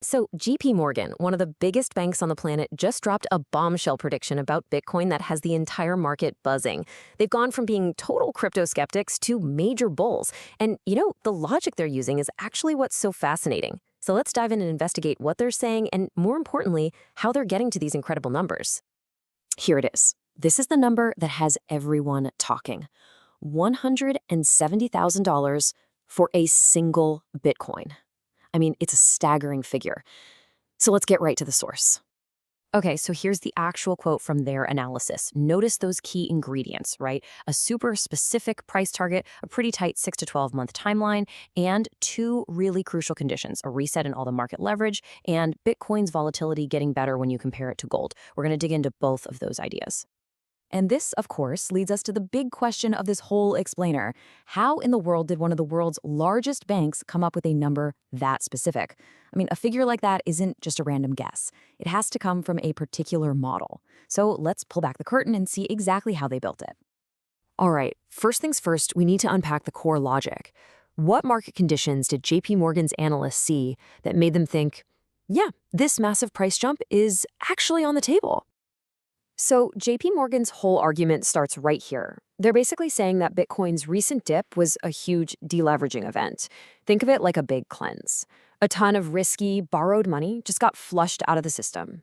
So, JP Morgan, one of the biggest banks on the planet, just dropped a bombshell prediction about Bitcoin that has the entire market buzzing. They've gone from being total crypto skeptics to major bulls. And, the logic they're using is actually what's so fascinating. So, let's dive in and investigate what they're saying and, more importantly, how they're getting to these incredible numbers. Here it is. This is the number that has everyone talking. $170,000 for a single Bitcoin. I mean, it's a staggering figure. So let's get right to the source. Okay, so here's the actual quote from their analysis. Notice those key ingredients, right? A super specific price target, a pretty tight 6 to 12 month timeline, and two really crucial conditions, a reset in all the market leverage and Bitcoin's volatility getting better when you compare it to gold. We're going to dig into both of those ideas. And this, of course, leads us to the big question of this whole explainer. How in the world did one of the world's largest banks come up with a number that specific? I mean, a figure like that isn't just a random guess. It has to come from a particular model. So let's pull back the curtain and see exactly how they built it. All right, first things first, we need to unpack the core logic. What market conditions did JP Morgan's analysts see that made them think, yeah, this massive price jump is actually on the table? So JP Morgan's whole argument starts right here. They're basically saying that Bitcoin's recent dip was a huge deleveraging event. Think of it like a big cleanse. A ton of risky, borrowed money just got flushed out of the system.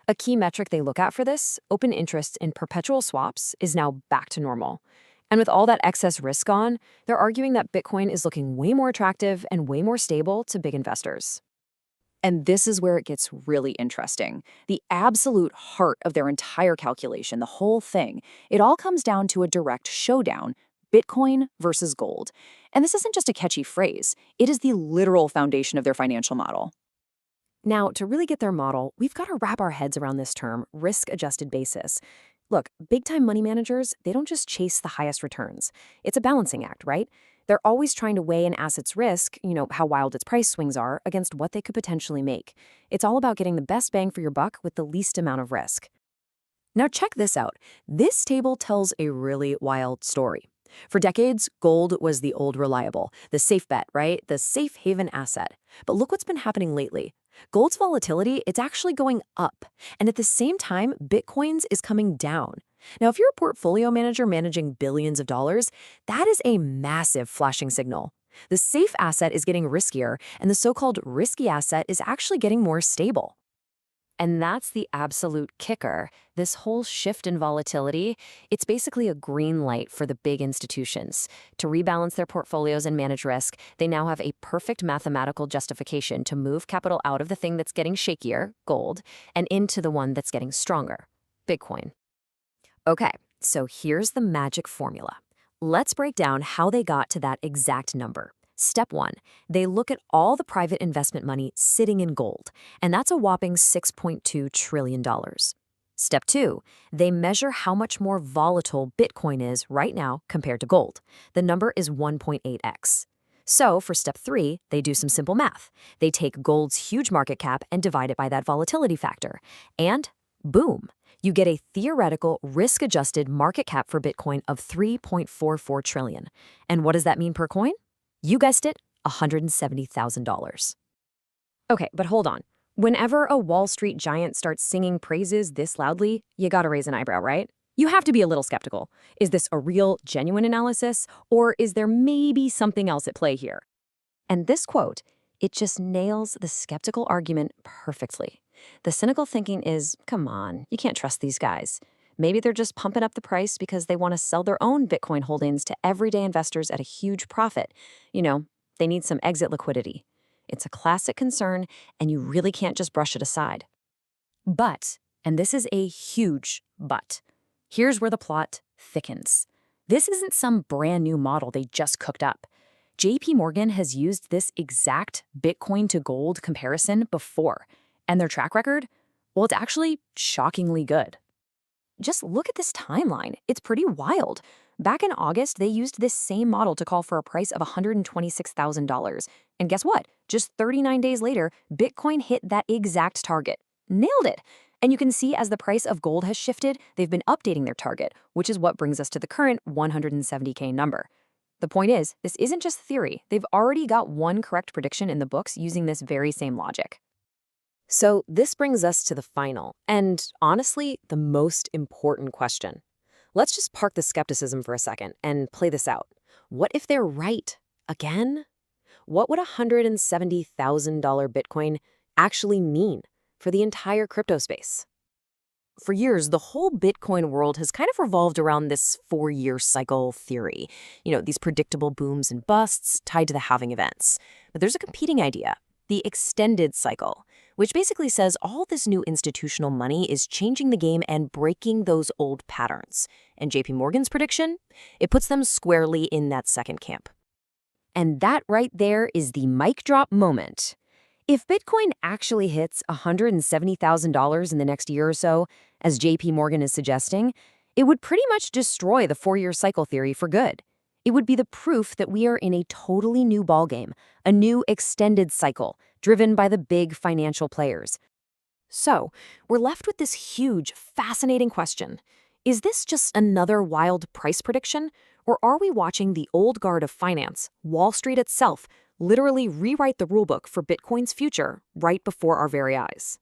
A key metric they look at for this, open interest in perpetual swaps, is now back to normal. And with all that excess risk gone, they're arguing that Bitcoin is looking way more attractive and way more stable to big investors. And this is where it gets really interesting. The absolute heart of their entire calculation, the whole thing, it all comes down to a direct showdown: Bitcoin versus gold. And this isn't just a catchy phrase, it is the literal foundation of their financial model. Now, to really get their model, we've got to wrap our heads around this term, risk-adjusted basis. Look, big-time money managers, they don't just chase the highest returns. It's a balancing act, right? They're always trying to weigh an asset's risk, how wild its price swings are, against what they could potentially make. It's all about getting the best bang for your buck with the least amount of risk. Now check this out. This table tells a really wild story. For decades, gold was the old reliable, the safe bet, right? The safe haven asset. But look what's been happening lately. Gold's volatility, it's actually going up. And at the same time, Bitcoin's is coming down. Now, if you're a portfolio manager managing billions of dollars, that is a massive flashing signal. The safe asset is getting riskier, and the so-called risky asset is actually getting more stable. And that's the absolute kicker. This whole shift in volatility, it's basically a green light for the big institutions. To rebalance their portfolios and manage risk, they now have a perfect mathematical justification to move capital out of the thing that's getting shakier, gold, and into the one that's getting stronger, Bitcoin. Okay, so here's the magic formula. Let's break down how they got to that exact number. Step 1, they look at all the private investment money sitting in gold, and that's a whopping $6.2 trillion. Step 2, they measure how much more volatile Bitcoin is right now compared to gold. The number is 1.8x. So for step 3, they do some simple math. They take gold's huge market cap and divide it by that volatility factor. And boom, you get a theoretical risk-adjusted market cap for Bitcoin of $3.44 trillion. And what does that mean per coin? You guessed it, $170,000. Okay, but hold on. Whenever a Wall Street giant starts singing praises this loudly, you gotta raise an eyebrow, right? You have to be a little skeptical. Is this a real, genuine analysis, or is there maybe something else at play here? And this quote, it just nails the skeptical argument perfectly. The cynical thinking is, come on, you can't trust these guys. Maybe they're just pumping up the price because they want to sell their own Bitcoin holdings to everyday investors at a huge profit. They need some exit liquidity. It's a classic concern, and you really can't just brush it aside. But, and this is a huge but, here's where the plot thickens. This isn't some brand new model they just cooked up. JP Morgan has used this exact Bitcoin to gold comparison before, and their track record, well, it's actually shockingly good. Just look at this timeline. It's pretty wild. Back in August, they used this same model to call for a price of $126,000. And guess what? Just 39 days later, Bitcoin hit that exact target. Nailed it. And you can see as the price of gold has shifted, they've been updating their target, which is what brings us to the current 170K number. The point is, this isn't just theory. They've already got one correct prediction in the books using this very same logic. So this brings us to the final, and honestly, the most important question. Let's just park the skepticism for a second and play this out. What if they're right? Again? What would a $170,000 Bitcoin actually mean for the entire crypto space? For years, the whole Bitcoin world has kind of revolved around this 4-year cycle theory. These predictable booms and busts tied to the halving events. But there's a competing idea, the extended cycle, which basically says all this new institutional money is changing the game and breaking those old patterns. And JP Morgan's prediction? It puts them squarely in that second camp. And that right there is the mic drop moment. If Bitcoin actually hits $170,000 in the next year or so, as JP Morgan is suggesting, it would pretty much destroy the 4-year cycle theory for good. It would be the proof that we are in a totally new ballgame, a new extended cycle, driven by the big financial players. So, we're left with this huge, fascinating question. Is this just another wild price prediction? Or are we watching the old guard of finance, Wall Street itself, literally rewrite the rulebook for Bitcoin's future right before our very eyes?